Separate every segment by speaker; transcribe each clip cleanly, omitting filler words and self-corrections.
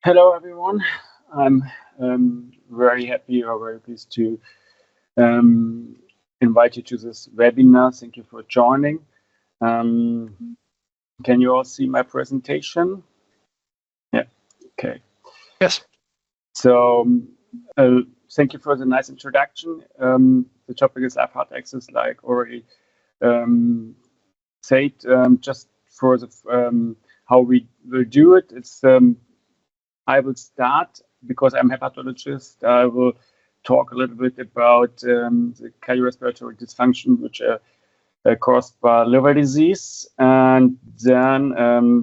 Speaker 1: Hello, everyone. I'm very happy or very pleased to invite you to this webinar. Thank you for joining. Can you all see my presentation? Yeah, okay.
Speaker 2: Yes.
Speaker 1: So thank you for the nice introduction. The topic is live heart access, like already said, just for the how we will do it. It's I will start because I'm a hepatologist. I will talk a little bit about the cardiorespiratory dysfunction, which are caused by liver disease. And then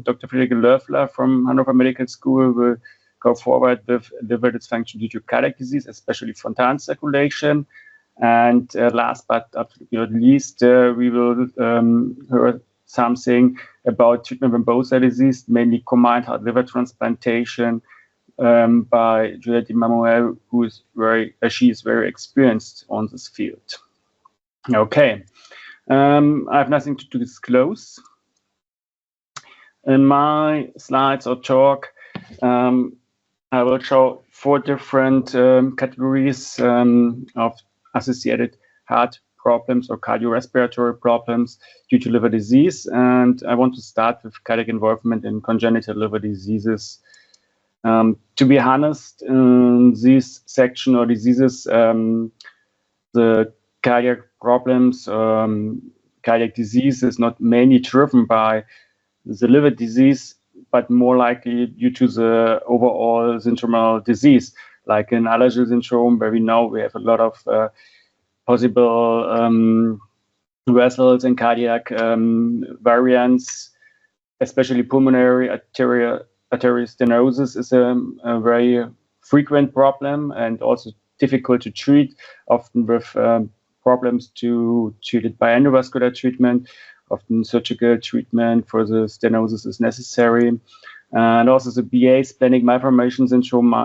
Speaker 1: Dr. Friederike Löffler from Hannover Medical School will go forward with liver dysfunction due to cardiac disease, especially spontaneous circulation. And last but absolutely not least, we will hear something about treatment of thrombosis disease, mainly combined heart liver transplantation by Juliet Emamaullee, who is she is very experienced on this field. Okay, I have nothing to disclose. In my slides or talk, I will show 4 different categories of associated heart problems or cardiorespiratory problems due to liver disease. And I want to start with cardiac involvement in congenital liver diseases. To be honest, in this section or diseases, the cardiac problems, cardiac disease is not mainly driven by the liver disease, but more likely due to the overall syndromal disease, like in Alagille syndrome, where we know we have a lot of possible vessels and cardiac variants, especially pulmonary arterial stenosis is a very frequent problem and also difficult to treat, often with problems to treat it by endovascular treatment. Often surgical treatment for the stenosis is necessary. And also the BA, splenic malformation syndrome,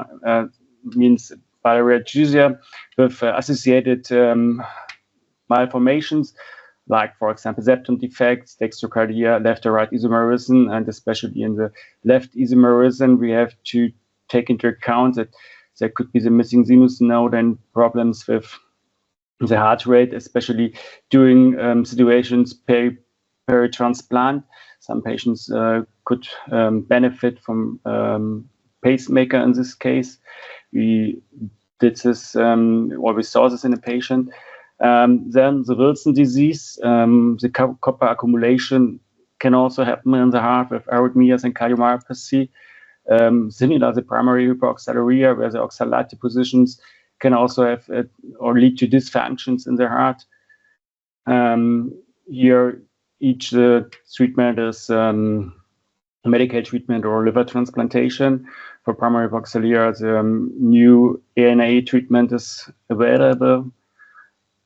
Speaker 1: means biliary atresia with associated malformations, like, for example, septum defects, dextrocardia, left or right isomerism, and especially in the left isomerism, we have to take into account that there could be the missing sinus node and problems with the heart rate, especially during situations peri-transplant. Some patients could benefit from pacemaker in this case. We did this, or we saw this in a patient. Then the Wilson disease, the copper accumulation can also happen in the heart with arrhythmias and cardiomyopathy. Similar to the primary hyperoxaluria, where the oxalate depositions can also have or lead to dysfunctions in the heart. Here, each treatment is medical treatment or liver transplantation. For primary hyperoxaluria, the new EMAH treatment is available.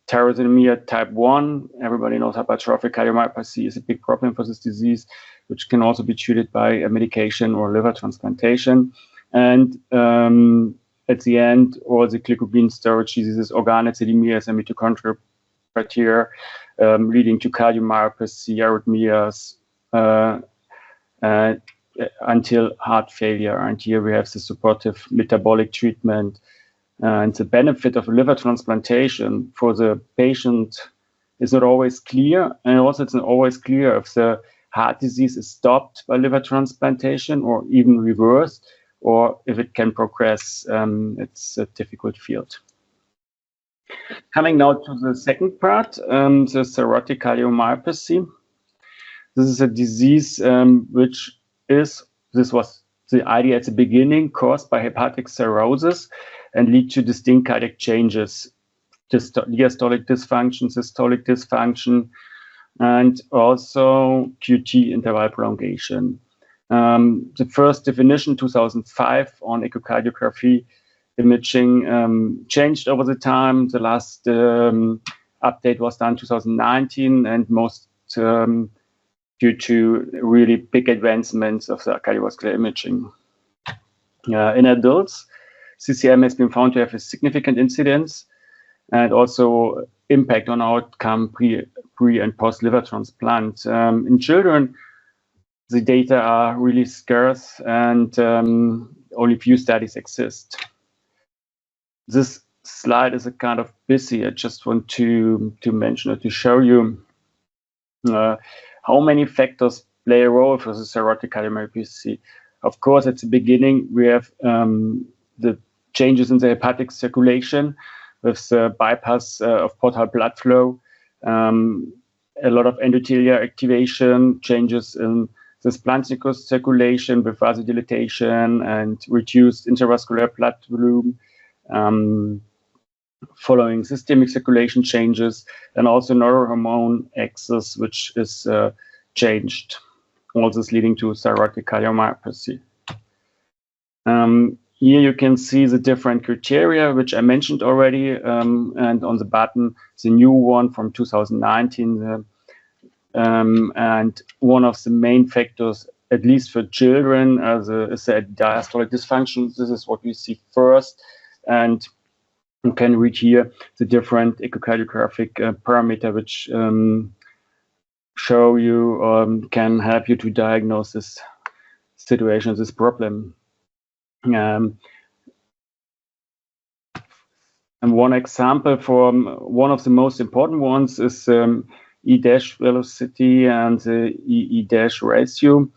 Speaker 1: Tyrosinemia type 1, everybody knows hypertrophic cardiomyopathy is a big problem for this disease, which can also be treated by a medication or liver transplantation. And at the end, all the glycogen storage diseases, organocytemias, and mitochondrial criteria, leading to cardiomyopathy, arrhythmias, until heart failure. And here we have the supportive metabolic treatment. And the benefit of liver transplantation for the patient is not always clear. And also it's not always clear if the heart disease is stopped by liver transplantation or even reversed, or if it can progress. It's a difficult field. Coming now to the second part, the cirrhotic cardiomyopathy. This is a disease this was the idea at the beginning, caused by hepatic cirrhosis and lead to distinct cardiac changes, diastolic dysfunction, systolic dysfunction, and also QT interval prolongation. The first definition, 2005, on echocardiography imaging changed over the time. The last update was done 2019, and most due to really big advancements of the cardiovascular imaging. In adults, CCM has been found to have a significant incidence and also impact on outcome pre and post liver transplant. In children, the data are really scarce, and only few studies exist. This slide is a kind of busy. I just want to mention it to show you how many factors play a role for the cirrhotic cardiomyopathy. Of course, at the beginning, we have the changes in the hepatic circulation with the bypass of portal blood flow, a lot of endothelial activation, changes in the splanchnic circulation with vasodilatation and reduced intravascular blood volume, following systemic circulation changes, and also neurohormone axis, which is changed, all this leading to cirrhotic cardiomyopathy. Here you can see the different criteria, which I mentioned already, and on the bottom, the new one from 2019. And one of the main factors, at least for children, is the diastolic dysfunction. This is what we see first. And you can read here the different echocardiographic parameter, which show you, can help you to diagnose this situation, this problem. And one example from one of the most important ones is E- velocity and the E ratio.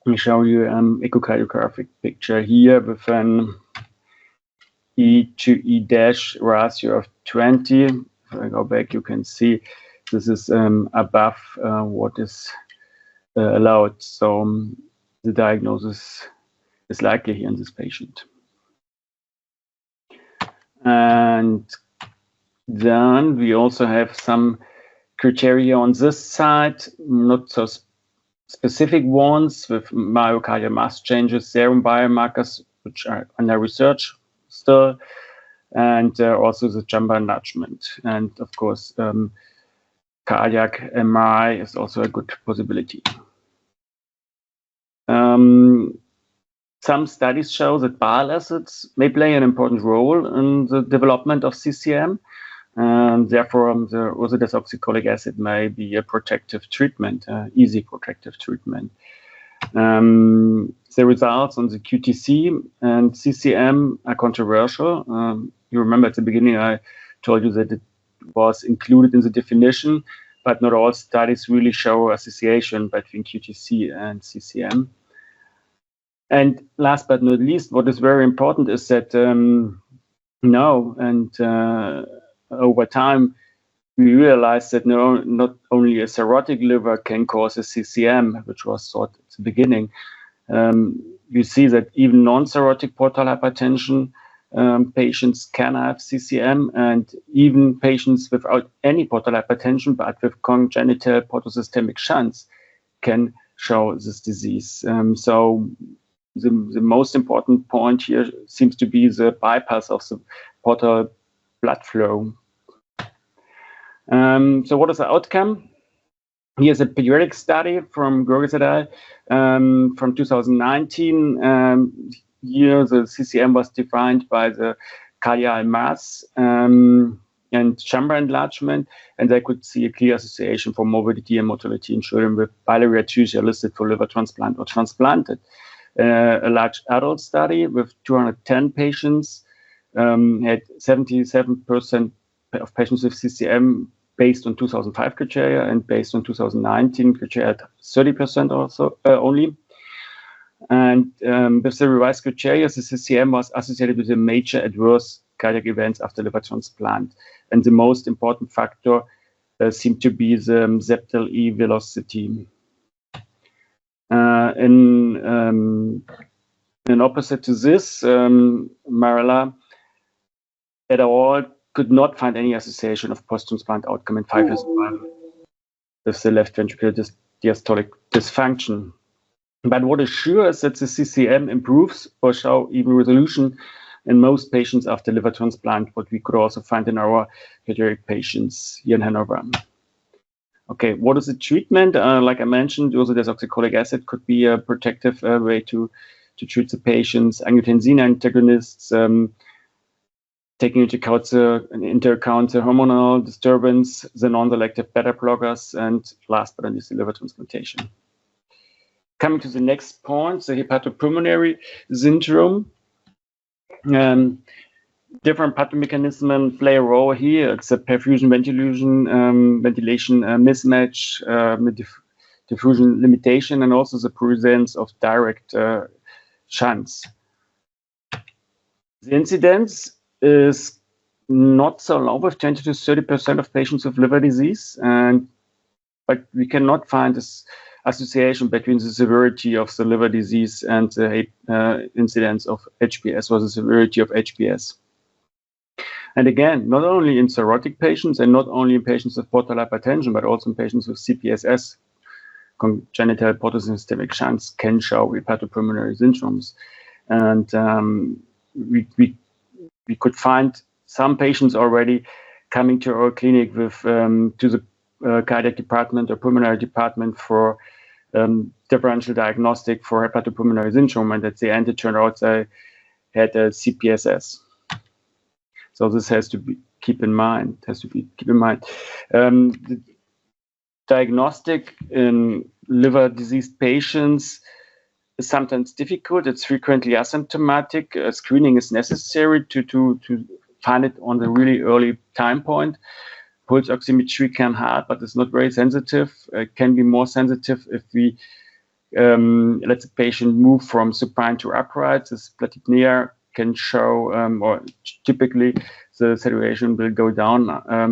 Speaker 1: We show you an echocardiographic picture here with an E to E- ratio of 20. If I go back, you can see this is above what is allowed. So the diagnosis is likely here in this patient. And then we also have some criteria on this side, not so specific ones, with myocardial mass changes, serum biomarkers, which are under research still, and also the chamber enlargement. And of course, cardiac MRI is also a good possibility. Some studies show that bile acids may play an important role in the development of CCM, and therefore the ursodesoxycholic acid may be a protective treatment, easy protective treatment. The results on the QTC and CCM are controversial. You remember at the beginning I told you that it was included in the definition, but not all studies really show association between QTC and CCM. And last but not least, what is very important is that over time, we realized that not only a cirrhotic liver can cause a CCM, which was thought at the beginning. You see that even non-cirrhotic portal hypertension patients can have CCM, and even patients without any portal hypertension but with congenital portosystemic shunts can show this disease. So the most important point here seems to be the bypass of the portal blood flow. So what is the outcome? Here's a pediatric study from Gerges et al. From 2019. Here the CCM was defined by the cardiac mass and chamber enlargement, and they could see a clear association for morbidity and mortality in children with biliary atresia listed for liver transplant or transplanted. A large adult study with 210 patients had 77% of patients with CCM based on 2005 criteria, and based on 2019 criteria at 30% also only. And with the revised criteria, the CCM was associated with a major adverse cardiac events after liver transplant. And the most important factor seemed to be the septal E velocity. In opposite to this, Marella et al. Could not find any association of post-transplant outcome in 5 years with the left ventricular diastolic dysfunction. But what is sure is that the CCM improves or show even resolution in most patients after liver transplant, what we could also find in our pediatric patients here in Hannover. Okay, what is the treatment? Like I mentioned, ursodesoxycholic acid could be a protective way to treat the patients. Angiotensin antagonists, taking into account the hormonal disturbance, the non-selective beta blockers, and last but not least, the liver transplantation. Coming to the next point, the hepatopulmonary syndrome. Different pathomechanisms play a role here. It's a perfusion ventilation mismatch, diffusion limitation, and also the presence of direct shunts. The incidence is not so low, with 20 to 30% of patients with liver disease, but we cannot find this association between the severity of the liver disease and the incidence of HBS, or the severity of HBS. And again, not only in cirrhotic patients and not only in patients with portal hypertension, but also in patients with CPSS, congenital portosystemic shunts, can show hepatopulmonary syndromes. And we could find some patients already coming to our clinic with to the cardiac department or pulmonary department for differential diagnostic for hepatopulmonary syndrome, and at the end it turned out they had a CPSS. So this has to be keep in mind. The diagnostic in liver disease patients is sometimes difficult. It's frequently asymptomatic. Screening is necessary to find it on the really early time point. Pulse oximetry can help, but it's not very sensitive. It can be more sensitive if we let the patient move from supine to upright. This platypnea can show, or typically the saturation will go down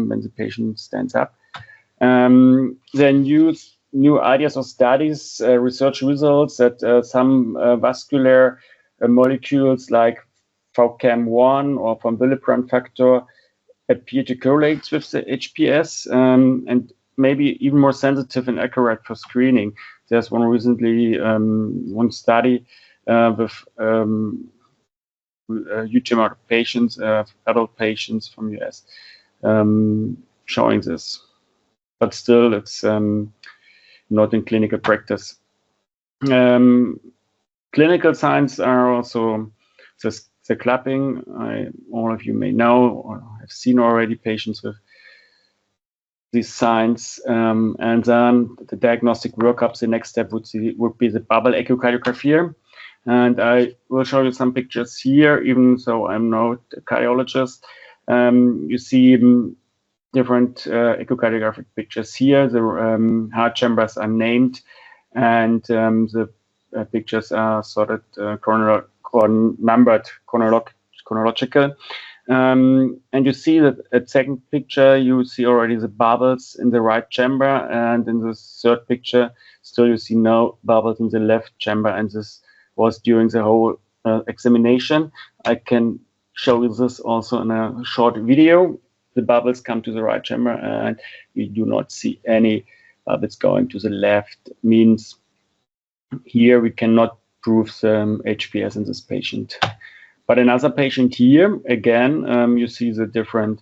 Speaker 1: when the patient stands up. Then new ideas or studies, research results that some vascular molecules like VCAM1 or von Willebrand factor appear to correlate with the HPS, and maybe even more sensitive and accurate for screening. There's one recently, one study with a huge amount of patients, adult patients from US, showing this. But still, it's not in clinical practice. Clinical signs are also the clapping. All of you may know or have seen already patients with these signs. And then the diagnostic workup, the next step would be the bubble echocardiography. And I will show you some pictures here, even though I'm not a cardiologist. You see different echocardiographic pictures here. The heart chambers are named, and the pictures are sorted numbered chronological. And you see that at second picture, you see already the bubbles in the right chamber, and in the third picture, still you see no bubbles in the left chamber, and this was during the whole examination. I can show you this also in a short video. The bubbles come to the right chamber, and we do not see any bubbles going to the left. Means here we cannot prove the HPS in this patient. But another patient here, again, you see the different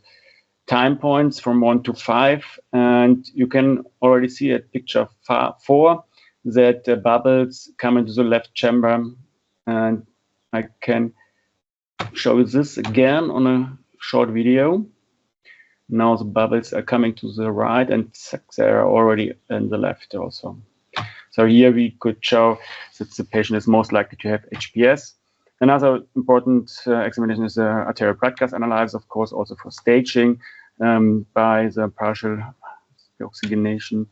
Speaker 1: time points from 1 to 5, and you can already see at picture 4 that the bubbles come into the left chamber, and I can show you this again on a short video. Now the bubbles are coming to the right, and they are already in the left also. So here we could show that the patient is most likely to have HPS. Another important examination is the arterial blood gas analysis, of course, also for staging by the partial oxygenation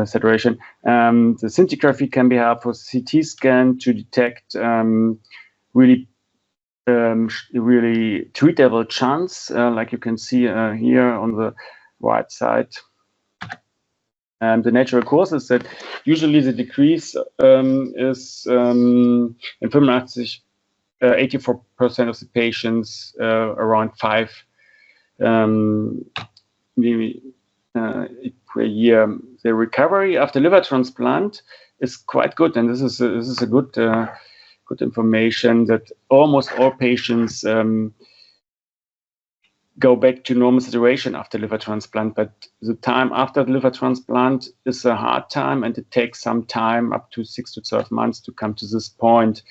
Speaker 1: saturation. The scintigraphy can be helpful. CT scan to detect really treatable chunks, like you can see here on the right side. And the natural cause is that usually the decrease is in 84% of the patients around 5 maybe per year. The recovery after liver transplant is quite good, and this is a good good information that almost all patients go back to normal situation after liver transplant, but the time after the liver transplant is a hard time, and it takes some time, up to 6 to 12 months, to come to this point.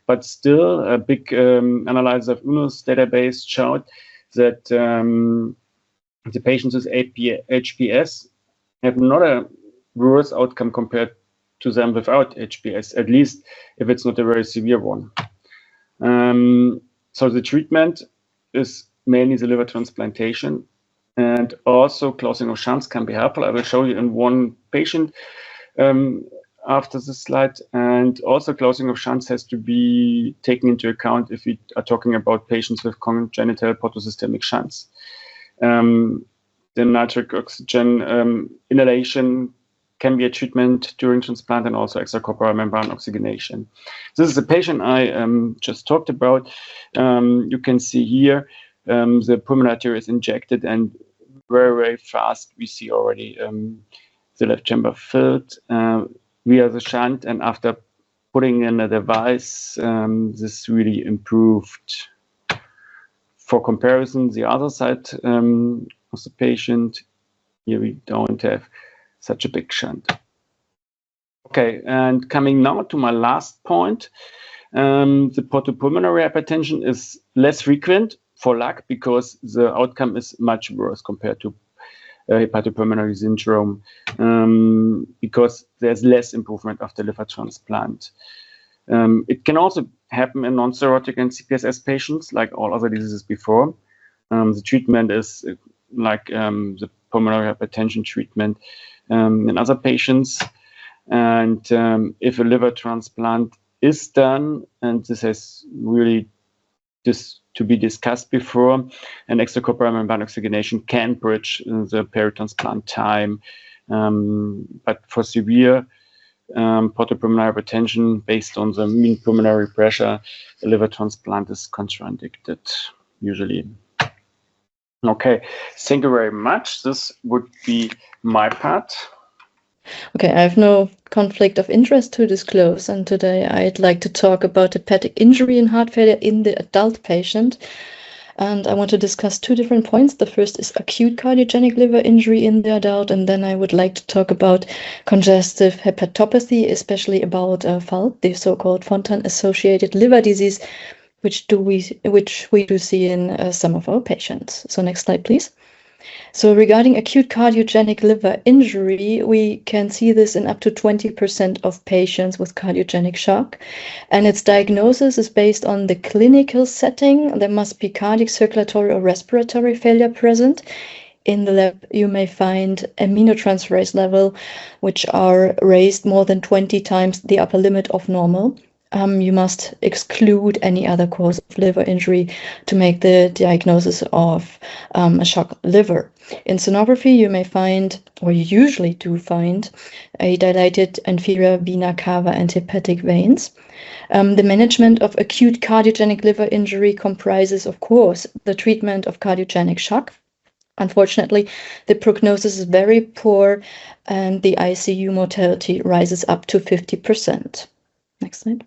Speaker 1: But still, a big analysis of UNOS database showed that the patients with HPS have not a worse outcome compared to them without HBS, at least if it's not a very severe one. So the treatment is mainly the liver transplantation, and also closing of shunts can be helpful. I will show you in one patient after the slide, and also closing of shunts has to be taken into account if we are talking about patients with congenital portosystemic shunts. The nitric oxygen inhalation can be a treatment during transplant, and also extracorporeal membrane oxygenation. This is a patient I just talked about. You can see here the pulmonary artery is injected, and very, very fast we see already the left chamber filled via the shunt, and after putting in a device, this really improved. For comparison, the other side of the patient, here we don't have such a big shunt. Okay, and coming now to my last point, the portopulmonary hypertension is less frequent for luck because the outcome is much worse compared to hepatopulmonary syndrome, because there's less improvement after liver transplant. It can also happen in non-cirrhotic and CPSS patients, like all other diseases before. The treatment is like the pulmonary hypertension treatment in other patients. And if a liver transplant is done, and this has really to be discussed before, an extracorporeal membrane oxygenation can bridge the peritransplant time. But for severe portopulmonary hypertension based on the mean pulmonary pressure, a liver transplant is contraindicated usually. Okay, thank you very much. This would be my part.
Speaker 2: Okay, I have no conflict of interest to disclose, and today I'd like to talk about hepatic injury and heart failure in the adult patient. And I want to discuss two different points. The first is acute cardiogenic liver injury in the adult, and then I would like to talk about congestive hepatopathy, especially about FALT, the so-called Fontan-associated liver disease, which we do see in some of our patients. So next slide, please. So regarding acute cardiogenic liver injury, we can see this in up to 20% of patients with cardiogenic shock. And its diagnosis is based on the clinical setting. There must be cardiac, circulatory, or respiratory failure present. In the lab, you may find aminotransferase level, which are raised more than 20 times the upper limit of normal. You must exclude any other cause of liver injury to make the diagnosis of a shock liver. In sonography, you may find, or you usually do find, a dilated inferior vena cava and hepatic veins. The management of acute cardiogenic liver injury comprises, of course, the treatment of cardiogenic shock. Unfortunately, the prognosis is very poor, and the ICU mortality rises up to 50%. Next slide.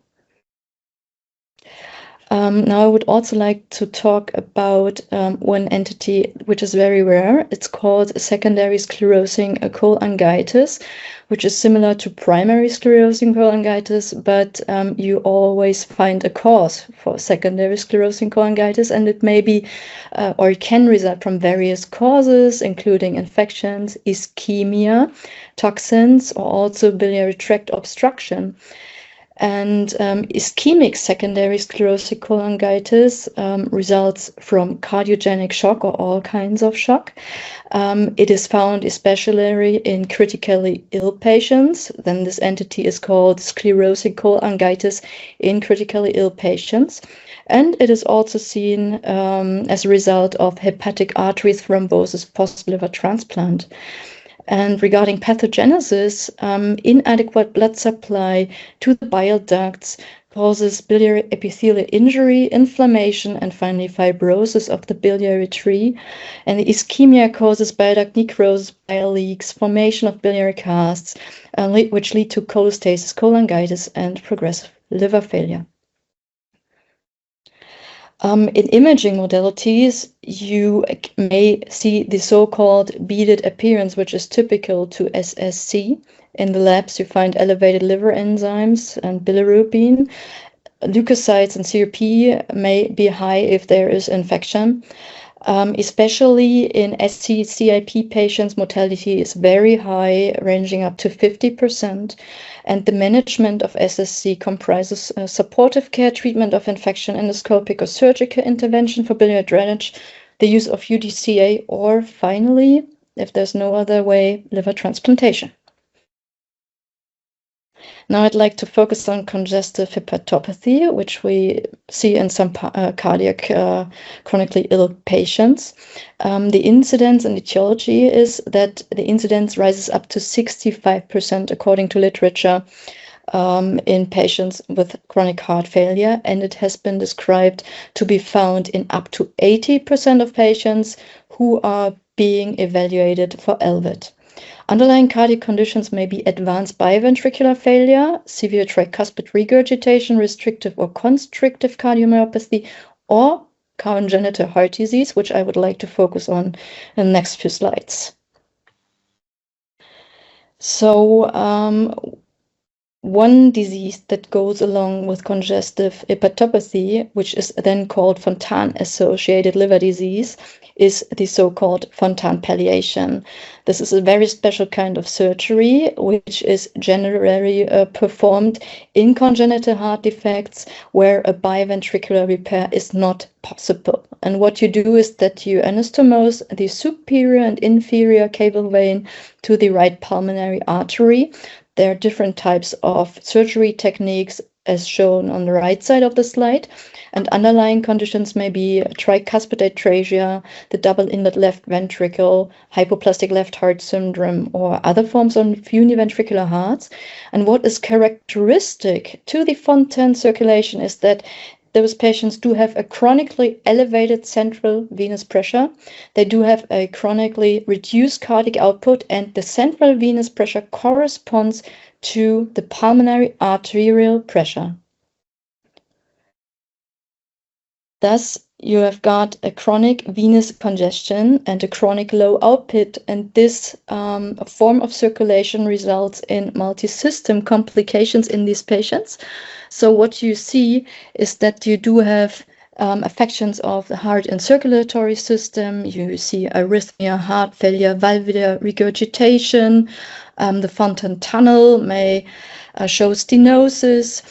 Speaker 2: Now I would also like to talk about one entity which is very rare. It's called secondary sclerosing cholangitis, which is similar to primary sclerosing cholangitis, but you always find a cause for secondary sclerosing cholangitis, and it may be or it can result from various causes, including infections, ischemia, toxins, or also biliary tract obstruction. And ischemic secondary sclerosing cholangitis results from cardiogenic shock or all kinds of shock. It is found especially in critically ill patients. Then this entity is called sclerosing cholangitis in critically ill patients. And it is also seen as a result of hepatic artery thrombosis post-liver transplant. And regarding pathogenesis, inadequate blood supply to the bile ducts causes biliary epithelial injury, inflammation, and finally fibrosis of the biliary tree. And the ischemia causes bile duct necrosis, bile leaks, formation of biliary casts, which lead to cholestasis, cholangitis, and progressive liver failure. In imaging modalities, you may see the so-called beaded appearance, which is typical to SSC. In the labs, you find elevated liver enzymes and bilirubin. Leukocytes and CRP may be high if there is infection. Especially in SC-CIP patients, mortality is very high, ranging up to 50%. And the management of SSC comprises supportive care, treatment of infection, endoscopic or surgical intervention for biliary drainage, the use of UDCA, or finally, if there's no other way, liver transplantation. Now I'd like to focus on congestive hepatopathy, which we see in some cardiac chronically ill patients. The incidence and etiology is that the incidence rises up to 65% according to literature in patients with chronic heart failure, and it has been described to be found in up to 80% of patients who are being evaluated for LVAD. Underlying cardiac conditions may be advanced biventricular failure, severe tricuspid regurgitation, restrictive or constrictive cardiomyopathy, or congenital heart disease, which I would like to focus on in the next few slides. So, one disease that goes along with congestive hepatopathy, which is then called Fontan-associated liver disease, is the so-called Fontan palliation. This is a very special kind of surgery, which is generally performed in congenital heart defects where a biventricular repair is not possible. And what you do is that you anastomose the superior and inferior cable vein to the right pulmonary artery. There are different types of surgery techniques as shown on the right side of the slide, and underlying conditions may be tricuspid atresia, the double inlet left ventricle, hypoplastic left heart syndrome, or other forms of univentricular hearts. And what is characteristic to the Fontan circulation is that those patients do have a chronically elevated central venous pressure. They do have a chronically reduced cardiac output, and the central venous pressure corresponds to the pulmonary arterial pressure. Thus, you have got a chronic venous congestion and a chronic low output, and this form of circulation results in multi-system complications in these patients. So what you see is that you do have affections of the heart and circulatory system. You see arrhythmia, heart failure, valvular regurgitation. The Fontan tunnel may show stenosis.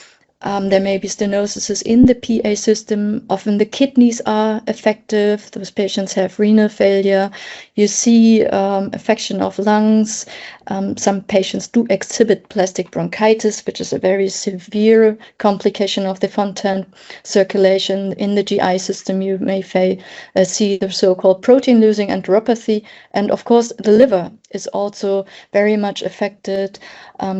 Speaker 2: There may be stenosis in the PA system. Often the kidneys are affected. Those patients have renal failure. You see affection of lungs. Some patients do exhibit plastic bronchitis, which is a very severe complication of the Fontan circulation. In the GI system, you may see the so-called protein-losing enteropathy. And of course, the liver is also very much affected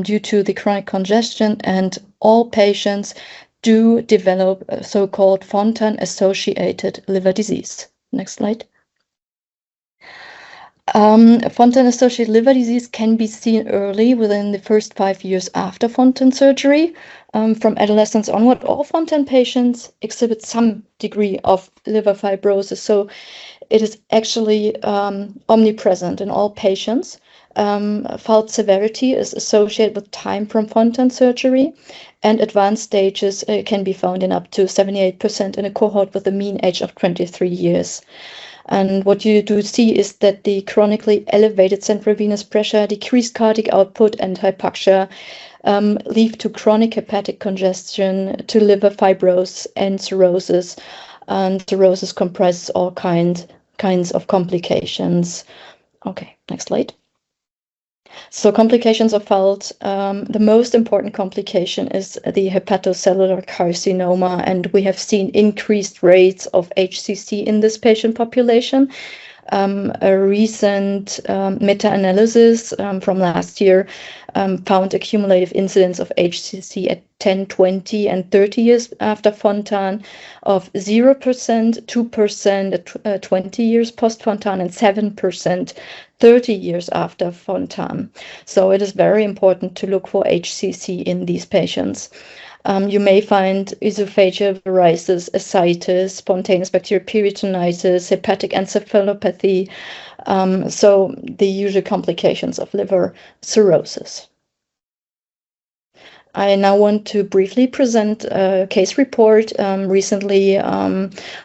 Speaker 2: due to the chronic congestion, and all patients do develop a so-called Fontan-associated liver disease. Next slide. Fontan-associated liver disease can be seen early within the first 5 years after Fontan surgery. From adolescence onward, all Fontan patients exhibit some degree of liver fibrosis, so it is actually omnipresent in all patients. Fault severity is associated with time from Fontan surgery, and advanced stages can be found in up to 78% in a cohort with a mean age of 23 years. And what you do see is that the chronically elevated central venous pressure, decreased cardiac output, and hypoxia lead to chronic hepatic congestion, to liver fibrosis and cirrhosis. And cirrhosis comprises all kinds of complications. Okay, next slide. So complications of fault, the most important complication is the hepatocellular carcinoma, and we have seen increased rates of HCC in this patient population. A recent meta-analysis from last year found a cumulative incidence of HCC at 10, 20, and 30 years after Fontan of 0%, 2% at 20 years post-Fontan, and 7% 30 years after Fontan. So it is very important to look for HCC in these patients. You may find esophageal varices, ascites, spontaneous bacterial peritonitis, hepatic encephalopathy, so the usual complications of liver cirrhosis. I now want to briefly present a case report. Recently,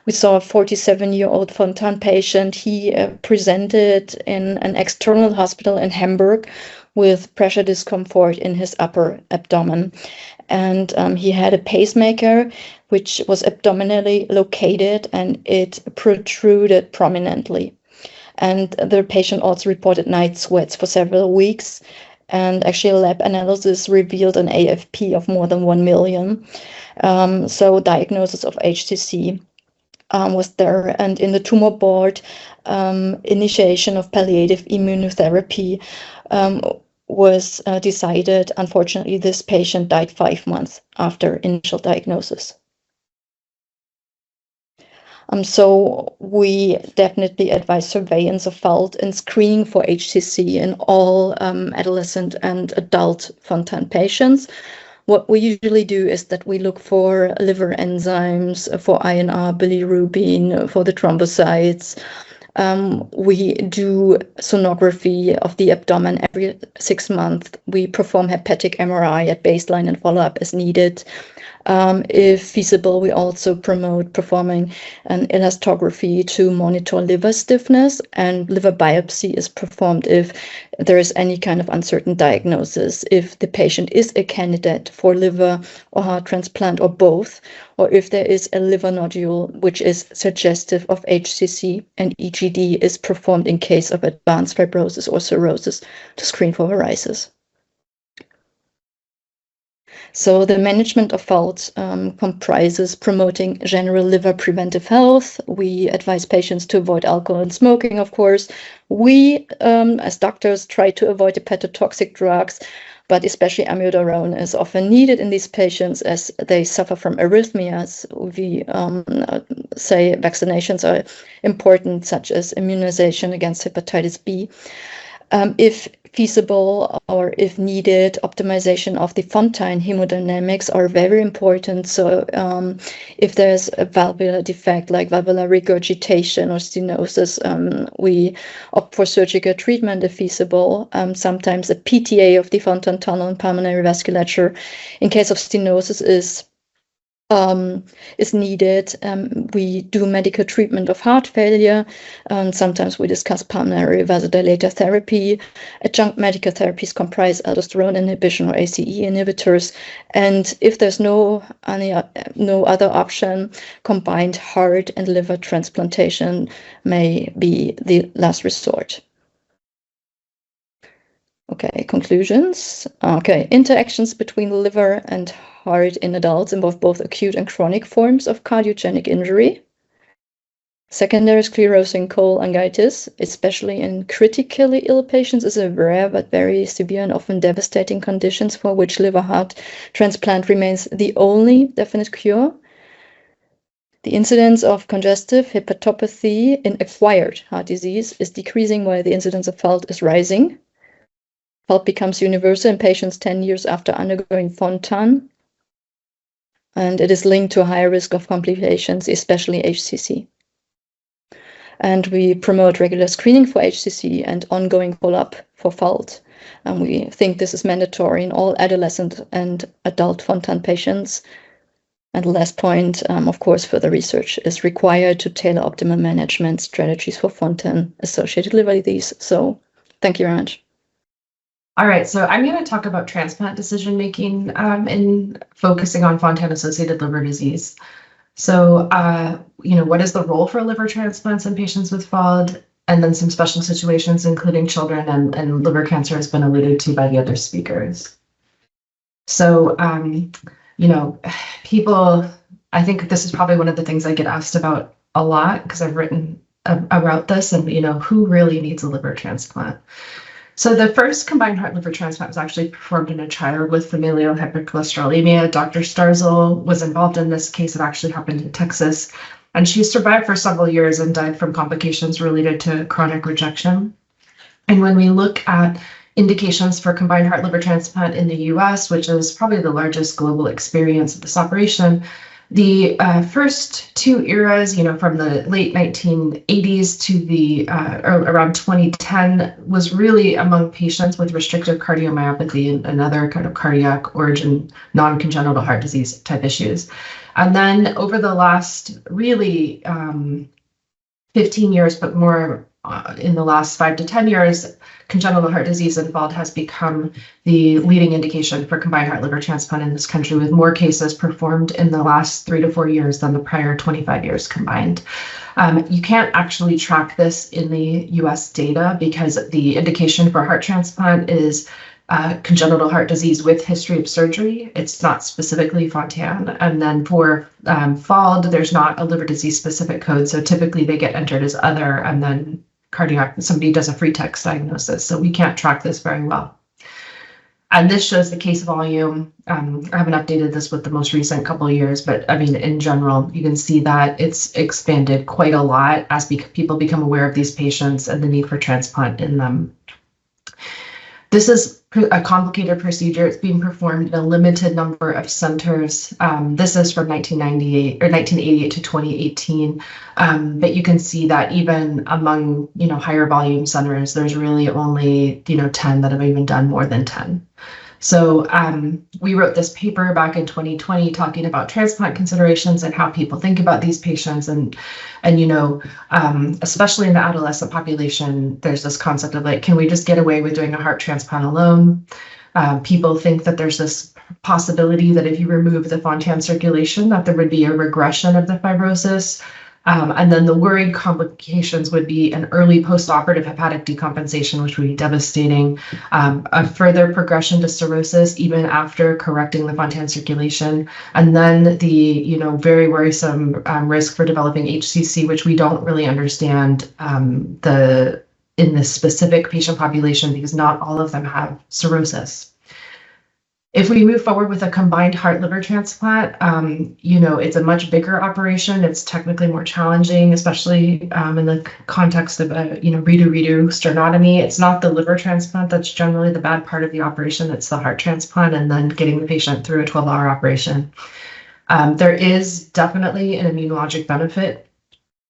Speaker 2: we saw a 47-year-old Fontan patient. He presented in an external hospital in Hamburg with pressure discomfort in his upper abdomen. And he had a pacemaker, which was abdominally located, and it protruded prominently. And the patient also reported night sweats for several weeks. And actually, a lab analysis revealed an AFP of more than 1 million. So diagnosis of HCC was there. And in the tumor board, initiation of palliative immunotherapy was decided. Unfortunately, this patient died 5 months after initial diagnosis. So we definitely advise surveillance of FALT and screening for HCC in all adolescent and adult Fontan patients. What we usually do is that we look for liver enzymes, for INR, bilirubin, for the thrombocytes. We do sonography of the abdomen every 6 months. We perform hepatic MRI at baseline and follow-up as needed. If feasible, we also promote performing an elastography to monitor liver stiffness, and liver biopsy is performed if there is any kind of uncertain diagnosis, if the patient is a candidate for liver or heart transplant or both, or if there is a liver nodule which is suggestive of HCC, and EGD is performed in case of advanced fibrosis or cirrhosis to screen for varices. So the management of FALT comprises promoting general liver preventive health. We advise patients to avoid alcohol and smoking, of course. We, as doctors, try to avoid hepatotoxic drugs, but especially amiodarone is often needed in these patients as they suffer from arrhythmias. We say vaccinations are important, such as immunization against hepatitis B. If feasible or if needed, optimization of the Fontan hemodynamics are very important. So if there's a valvular defect like valvular regurgitation or stenosis, we opt for surgical treatment if feasible. Sometimes a PTA of the Fontan tunnel and pulmonary vasculature in case of stenosis is needed. We do medical treatment of heart failure. Sometimes we discuss pulmonary vasodilator therapy. Adjunct medical therapies comprise aldosterone inhibition or ACE inhibitors. And if there's no other option, combined heart and liver transplantation may be the last resort. Okay, conclusions. Okay, interactions between the liver and heart in adults involve both acute and chronic forms of cardiogenic injury. Secondary sclerosing cholangitis, especially in critically ill patients, is a rare but very severe and often devastating conditions for which liver-heart transplant remains the only definite cure. The incidence of congestive hepatopathy in acquired heart disease is decreasing while the incidence of FALT is rising. FALT becomes universal in patients 10 years after undergoing Fontan, and it is linked to a higher risk of complications, especially HCC. And we promote regular screening for HCC and ongoing follow-up for FALT. And we think this is mandatory in all adolescent and adult Fontan patients. And the last point, of course, further research is required to tailor optimal management strategies for Fontan-associated liver disease. So thank you very much.
Speaker 3: All right, so I'm going to talk about transplant decision-making in focusing on Fontan-associated liver disease. So, what is the role for liver transplants in patients with FOD? And then some special situations, including children and liver cancer has been alluded to by the other speakers. So, people, I think this is probably one of the things I get asked about a lot because I've written about this and, who really needs a liver transplant? So the first combined heart liver transplant was actually performed in a child with familial hypercholesterolemia. Dr. Starzl was involved in this case. It actually happened in Texas. And she survived for several years and died from complications related to chronic rejection. And when we look at indications for combined heart liver transplant in the US, which is probably the largest global experience of this operation, The first two eras, from the late 1980s to the around 2010, was really among patients with restrictive cardiomyopathy and other kind of cardiac origin, non-congenital heart disease type issues. And then over the last really 15 years, but more in the last 5 to 10 years, congenital heart disease involved has become the leading indication for combined heart liver transplant in this country, with more cases performed in the last 3 to 4 years than the prior 25 years combined. You can't actually track this in the US data because the indication for heart transplant is congenital heart disease with history of surgery. It's not specifically Fontan. And then for FALD, there's not a liver disease specific code. So typically they get entered as other, and then cardiac, somebody does a free text diagnosis. So we can't track this very well. And this shows the case volume. I haven't updated this with the most recent couple of years, but I mean, in general, you can see that it's expanded quite a lot as people become aware of these patients and the need for transplant in them. This is a complicated procedure. It's being performed in a limited number of centers. This is from 1988 to 2018. But you can see that even among, higher volume centers, there's really only, 10 that have even done more than 10. So we wrote this paper back in 2020 talking about transplant considerations and how people think about these patients. And especially in the adolescent population, there's this concept of like, can we just get away with doing a heart transplant alone? People think that there's this possibility that if you remove the Fontan circulation, that there would be a regression of the fibrosis. And then the worried complications would be an early postoperative hepatic decompensation, which would be devastating, a further progression to cirrhosis even after correcting the Fontan circulation, and then the very worrisome risk for developing HCC, which we don't really understand in this specific patient population because not all of them have cirrhosis. If we move forward with a combined heart liver transplant, it's a much bigger operation. It's technically more challenging, especially in the context of a redo sternotomy. It's not the liver transplant that's generally the bad part of the operation. It's the heart transplant and then getting the patient through a 12-hour operation. There is definitely an immunologic benefit.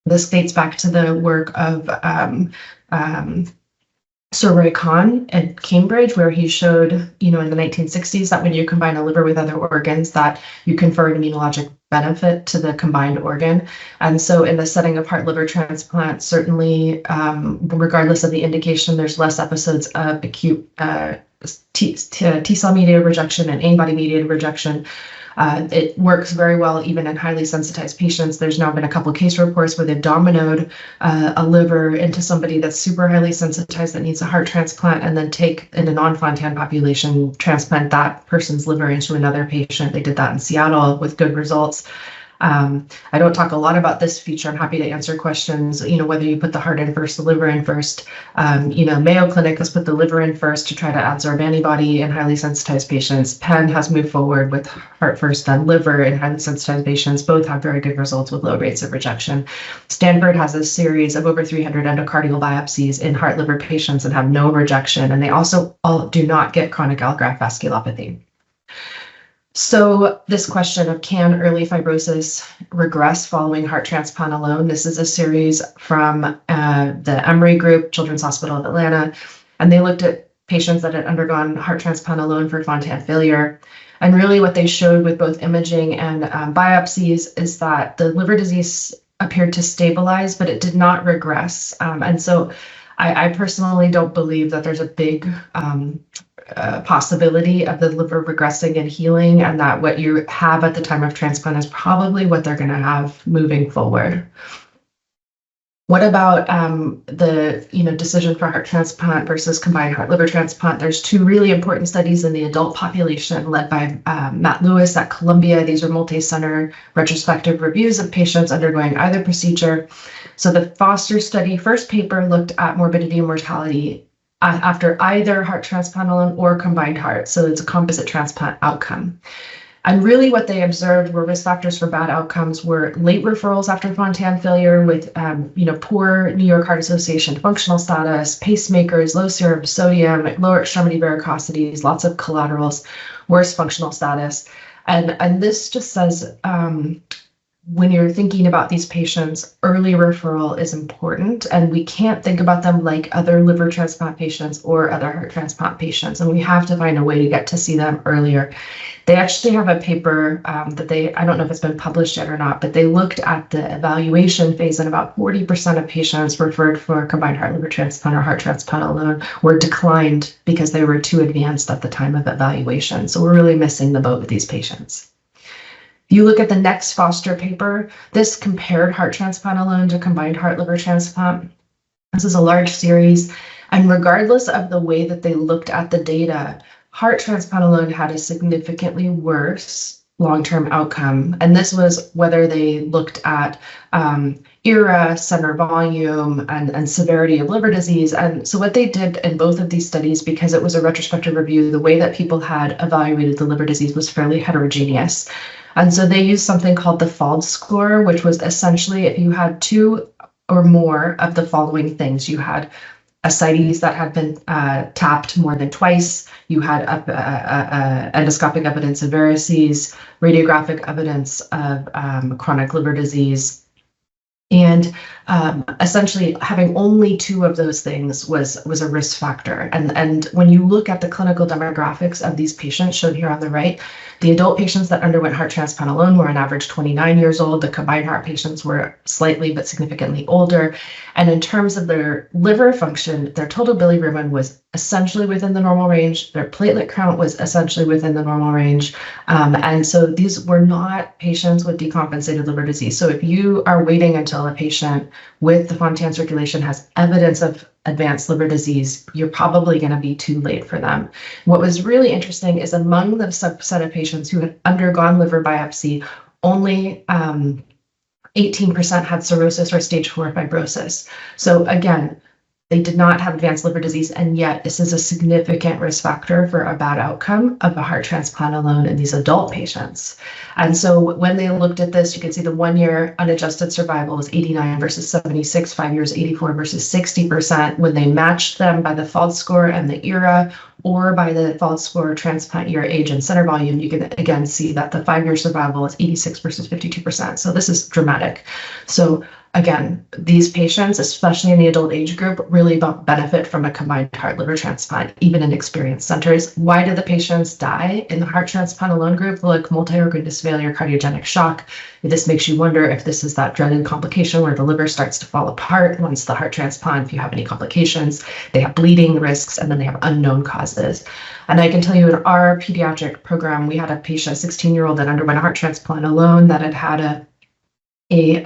Speaker 3: This dates back to the work of Sir Roy Kahn at Cambridge, where he showed, in the 1960s, that when you combine a liver with other organs, that you confer an immunologic benefit to the combined organ. And so in the setting of heart liver transplant, certainly, regardless of the indication, there's less episodes of acute T-cell mediated rejection and antibody mediated rejection. It works very well even in highly sensitized patients. There's now been a couple of case reports where they've dominoed a liver into somebody that's super highly sensitized that needs a heart transplant, and then take in a non-Fontan population, transplant that person's liver into another patient. They did that in Seattle with good results. I don't talk a lot about this feature. I'm happy to answer questions, whether you put the heart in first, the liver in first. Mayo Clinic has put the liver in first to try to adsorb antibody in highly sensitized patients. Penn has moved forward with heart first, then liver in highly sensitized patients. Both have very good results with low rates of rejection. Stanford has a series of over 300 endocardial biopsies in heart liver patients and have no rejection. And they also all do not get chronic allograft vasculopathy. So this question of can early fibrosis regress following heart transplant alone? This is a series from the Emory Group, Children's Hospital of Atlanta, and they looked at patients that had undergone heart transplant alone for Fontan failure. And really what they showed with both imaging and biopsies is that the liver disease appeared to stabilize, but it did not regress. And so I personally don't believe that there's a big possibility of the liver regressing and healing, and that what you have at the time of transplant is probably what they're going to have moving forward. What about the decision for heart transplant versus combined heart liver transplant? There's two really important studies in the adult population led by Matt Lewis at Columbia. These are multi-center retrospective reviews of patients undergoing either procedure. So the Foster study, first paper, looked at morbidity and mortality after either heart transplant alone or combined heart. So it's a composite transplant outcome. And really what they observed were risk factors for bad outcomes were late referrals after Fontan failure with, poor New York Heart Association functional status, pacemakers, low serum sodium, lower extremity varicosities, lots of collaterals, worse functional status. And this just says, when you're thinking about these patients, early referral is important, and we can't think about them like other liver transplant patients or other heart transplant patients, and we have to find a way to get to see them earlier. They actually have a paper that I don't know if it's been published yet or not, but they looked at the evaluation phase, and about 40% of patients referred for combined heart liver transplant or heart transplant alone were declined because they were too advanced at the time of evaluation. So we're really missing the boat with these patients. If you look at the next Foster paper, this compared heart transplant alone to combined heart liver transplant. This is a large series, and regardless of the way that they looked at the data, heart transplant alone had a significantly worse long-term outcome. And this was whether they looked at ERA, center volume, and severity of liver disease. And so what they did in both of these studies, because it was a retrospective review, the way that people had evaluated the liver disease was fairly heterogeneous. And so they used something called the FALD score, which was essentially if you had 2 or more of the following things. You had ascites that had been tapped more than twice. You had endoscopic evidence of varices, radiographic evidence of chronic liver disease. And essentially having only 2 of those things was a risk factor. And when you look at the clinical demographics of these patients shown here on the right, the adult patients that underwent heart transplant alone were on average 29 years old. The combined heart patients were slightly but significantly older. And in terms of their liver function, their total bilirubin was essentially within the normal range. Their platelet count was essentially within the normal range. And so these were not patients with decompensated liver disease. So if you are waiting until a patient with the Fontan circulation has evidence of advanced liver disease, you're probably going to be too late for them. What was really interesting is among the subset of patients who had undergone liver biopsy, only 18% had cirrhosis or stage 4 fibrosis. So again, they did not have advanced liver disease, and yet this is a significant risk factor for a bad outcome of a heart transplant alone in these adult patients. And so when they looked at this, you can see the 1-year unadjusted survival was 89 versus 76, 5 years 84 versus 60%. When they matched them by the FALD score and the ERA, or by the FALD score, transplant year, age, and center volume, you can again see that the 5-year survival is 86 versus 52%. So this is dramatic. So again, these patients, especially in the adult age group, really benefit from a combined heart liver transplant, even in experienced centers. Why did the patients die in the heart transplant alone group? Like multi-organ dysfailure, cardiogenic shock. This makes you wonder if this is that dreaded complication where the liver starts to fall apart once the heart transplant, if you have any complications. They have bleeding risks, and then they have unknown causes. And I can tell you in our pediatric program, we had a patient, a 16-year-old that underwent a heart transplant alone that had had a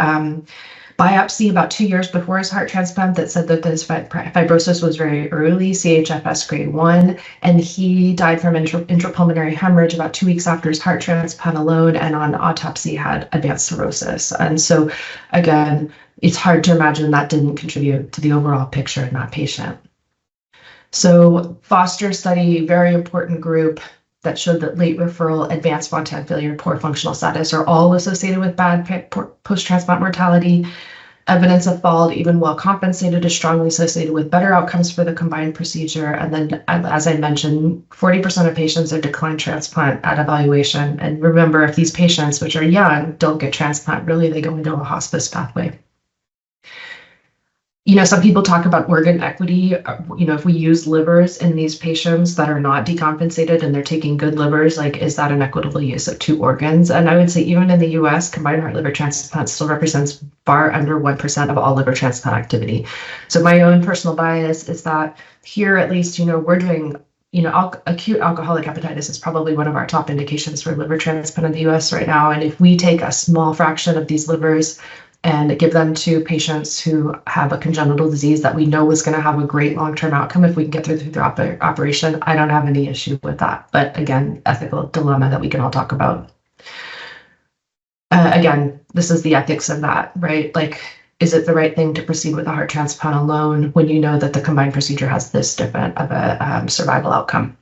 Speaker 3: biopsy about 2 years before his heart transplant that said that his fibrosis was very early, CHFS grade 1, and he died from intrapulmonary hemorrhage about 2 weeks after his heart transplant alone, and on autopsy had advanced cirrhosis. And so again, it's hard to imagine that didn't contribute to the overall picture in that patient. So Foster study, very important group that showed that late referral, advanced Fontan failure, poor functional status are all associated with bad post-transplant mortality. Evidence of FALD, even well compensated, is strongly associated with better outcomes for the combined procedure. And then, as I mentioned, 40% of patients are declined transplant at evaluation. And remember, if these patients, which are young, don't get transplant, really they go into a hospice pathway. You know, some people talk about organ equity. You know, if we use livers in these patients that are not decompensated and they're taking good livers, like, is that an equitable use of 2 organs? And I would say even in the US, combined heart liver transplant still represents far under 1% of all liver transplant activity. So my own personal bias is that here, at least, you know, we're doing, you know, acute alcoholic hepatitis is probably one of our top indications for liver transplant in the US right now. And if we take a small fraction of these livers and give them to patients who have a congenital disease that we know is going to have a great long-term outcome if we can get through the operation, I don't have any issue with that. But again, ethical dilemma that we can all talk about. Again, this is the ethics of that, right? Like, is it the right thing to proceed with a heart transplant alone when you know that the combined procedure has this different of a survival outcome?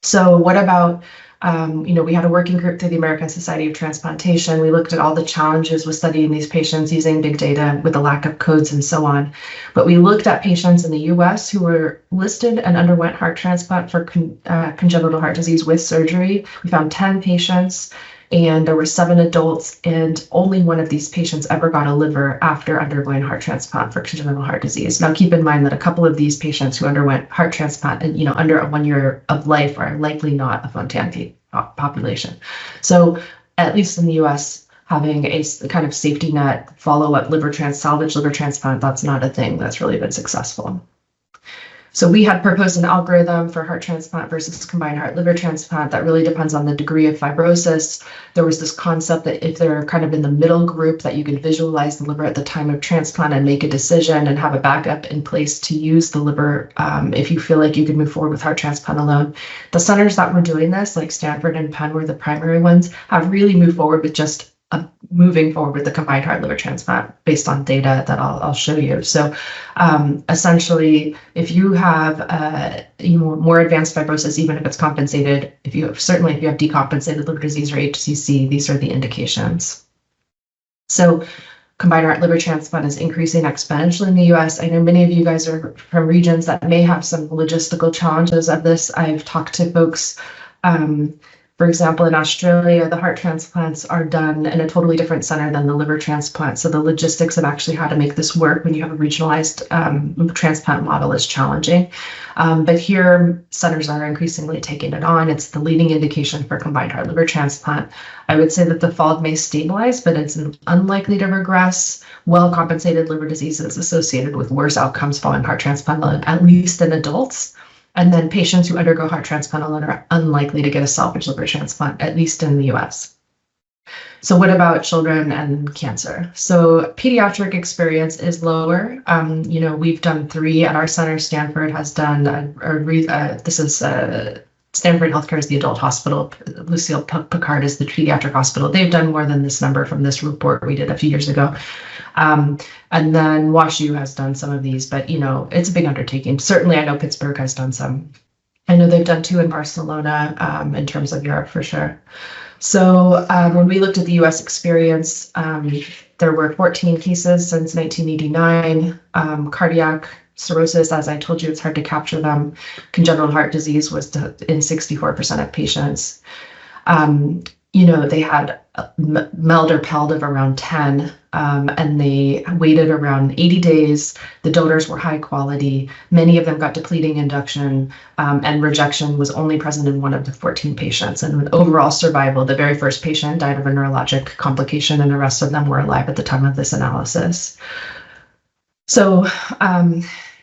Speaker 3: So what about We had a working group through the American Society of Transplantation. We looked at all the challenges with studying these patients using big data with the lack of codes and so on. But we looked at patients in the US who were listed and underwent heart transplant for congenital heart disease with surgery. We found 10 patients, and there were 7 adults, and only one of these patients ever got a liver after undergoing heart transplant for congenital heart disease. Now, keep in mind that a couple of these patients who underwent heart transplant and, under 1 year of life are likely not a Fontan population. So, at least in the US, having a kind of safety net follow-up salvage liver transplant, that's not a thing that's really been successful. So we had proposed an algorithm for heart transplant versus combined heart liver transplant that really depends on the degree of fibrosis. There was this concept that if they're kind of in the middle group, that you could visualize the liver at the time of transplant and make a decision and have a backup in place to use the liver if you feel like you could move forward with heart transplant alone. The centers that were doing this, like Stanford and Penn were the primary ones, have really moved forward with just moving forward with the combined heart liver transplant based on data that I'll show you. So essentially, if you have more advanced fibrosis, even if it's compensated, if you have decompensated liver disease or HCC, these are the indications. So combined heart liver transplant is increasing exponentially in the US. I know many of you guys are from regions that may have some logistical challenges of this. I've talked to folks for example, in Australia, the heart transplants are done in a totally different center than the liver transplant. So the logistics of actually how to make this work when you have a regionalized transplant model is challenging. But here, centers are increasingly taking it on. It's the leading indication for combined heart liver transplant. I would say that the FALD may stabilize, but it's unlikely to regress. Well-compensated liver disease is associated with worse outcomes following heart transplant, at least in adults. And then patients who undergo heart transplant alone are unlikely to get a salvage liver transplant, at least in the US. So what about children and cancer? So pediatric experience is lower. We've done 3 at our center. Stanford has done, Stanford Healthcare is the adult hospital. Lucille Picard is the pediatric hospital. They've done more than this number from this report we did a few years ago. And then WashU has done some of these, but it's a big undertaking. Certainly, I know Pittsburgh has done some. I know they've done 2 in Barcelona in terms of Europe for sure. So when we looked at the US experience, there were 14 cases since 1989. Cardiac cirrhosis, as I told you, it's hard to capture them. Congenital heart disease was in 64% of patients. They had MELD or PELD of around 10, and they waited around 80 days. The donors were high quality. Many of them got depleting induction, and rejection was only present in 1 of the 14 patients. And with overall survival, the very first patient died of a neurologic complication, and the rest of them were alive at the time of this analysis. So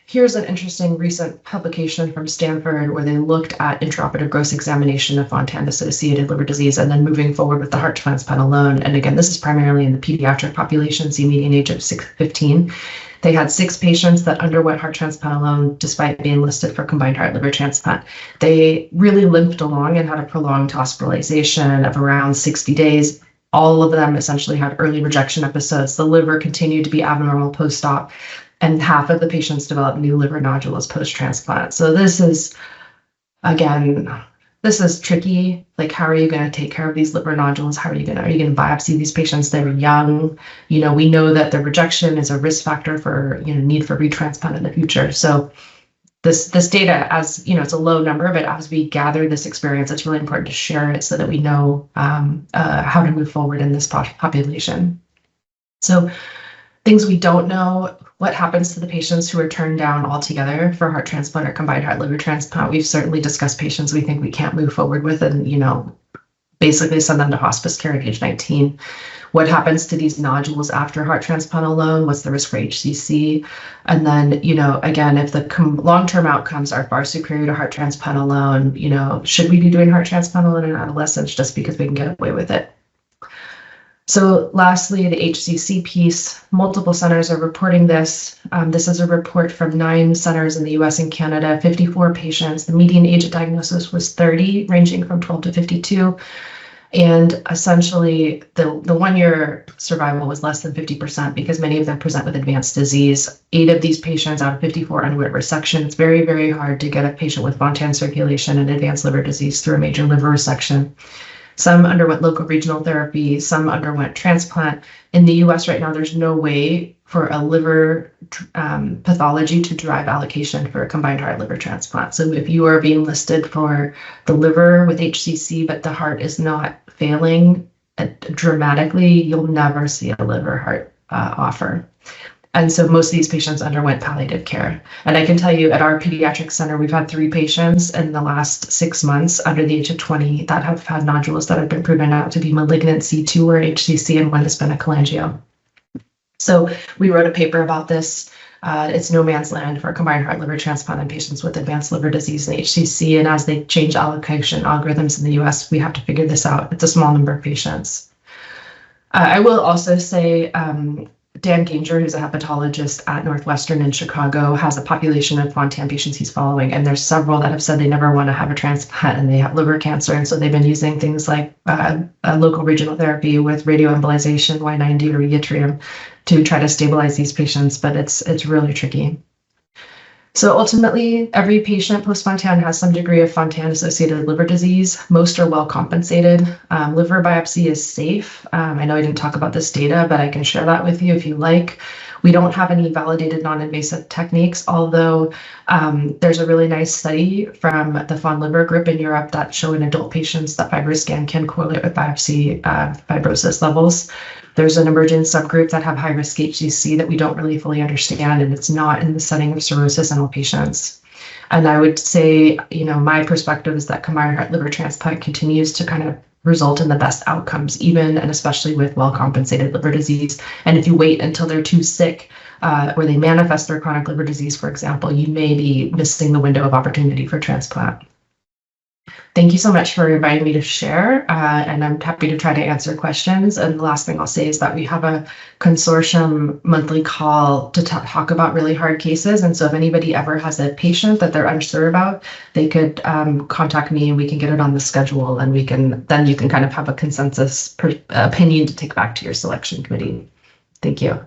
Speaker 3: here's an interesting recent publication from Stanford where they looked at intraoperative gross examination of Fontan-associated liver disease and then moving forward with the heart transplant alone. And again, this is primarily in the pediatric population, see median age of 15. They had 6 patients that underwent heart transplant alone despite being listed for combined heart liver transplant. They really limped along and had a prolonged hospitalization of around 60 days. All of them essentially had early rejection episodes. The liver continued to be abnormal post-op, and half of the patients developed new liver nodules post-transplant. So this is tricky. Like, how are you going to take care of these liver nodules? Are you going to biopsy these patients? They're young. We know that the rejection is a risk factor for, need for retransplant in the future. So this data, as it's a low number, but as we gather this experience, it's really important to share it so that we know how to move forward in this population. So things we don't know: what happens to the patients who are turned down altogether for heart transplant or combined heart liver transplant? We've certainly discussed patients we think we can't move forward with and, basically send them to hospice care at age 19. What happens to these nodules after heart transplant alone? What's the risk for HCC? And then, again, if the long-term outcomes are far superior to heart transplant alone, should we be doing heart transplant alone in adolescents just because we can get away with it? So lastly, the HCC piece, multiple centers are reporting this. This is a report from 9 centers in the US and Canada, 54 patients. The median age of diagnosis was 30, ranging from 12 to 52. And essentially, the 1-year survival was less than 50% because many of them present with advanced disease. 8 of these patients out of 54 underwent resection. It's very, very hard to get a patient with Fontan circulation and advanced liver disease through a major liver resection. Some underwent local regional therapy, some underwent transplant. In the US right now, there's no way for a liver pathology to drive allocation for a combined heart liver transplant. So if you are being listed for the liver with HCC, but the heart is not failing dramatically, you'll never see a liver heart offer. And so most of these patients underwent palliative care. And I can tell you at our pediatric center, we've had 3 patients in the last 6 months under the age of 20 that have had nodules that have been proven out to be malignant C2 or HCC, and one has been a cholangio. So we wrote a paper about this. It's no man's land for a combined heart liver transplant in patients with advanced liver disease and HCC. And as they change allocation algorithms in the US, we have to figure this out. It's a small number of patients. I will also say, Dan Ganger, who's a hepatologist at Northwestern in Chicago, has a population of Fontan patients he's following, and there's several that have said they never want to have a transplant and they have liver cancer, and so they've been using things like a local regional therapy with radioembolization, Y90 or yttrium, to try to stabilize these patients, but it's really tricky. So ultimately, every patient post-Fontan has some degree of Fontan-associated liver disease. Most are well compensated. Liver biopsy is safe. I know I didn't talk about this data, but I can share that with you if you like. We don't have any validated non-invasive techniques, although there's a really nice study from the Fond Liver group in Europe that show in adult patients that FibroScan can correlate with biopsy fibrosis levels. There's an emergent subgroup that have high-risk HCC that we don't really fully understand, and it's not in the setting of cirrhosis in all patients. And I would say, my perspective is that combined heart liver transplant continues to kind of result in the best outcomes, even and especially with well-compensated liver disease. And if you wait until they're too sick or they manifest their chronic liver disease, for example, you may be missing the window of opportunity for transplant. Thank you so much for inviting me to share, and I'm happy to try to answer questions. And the last thing I'll say is that we have a consortium monthly call to talk about really hard cases. And so if anybody ever has a patient that they're unsure about, they could contact me and we can get it on the schedule, and then you can kind of have a consensus opinion to take back to your selection committee. Thank you.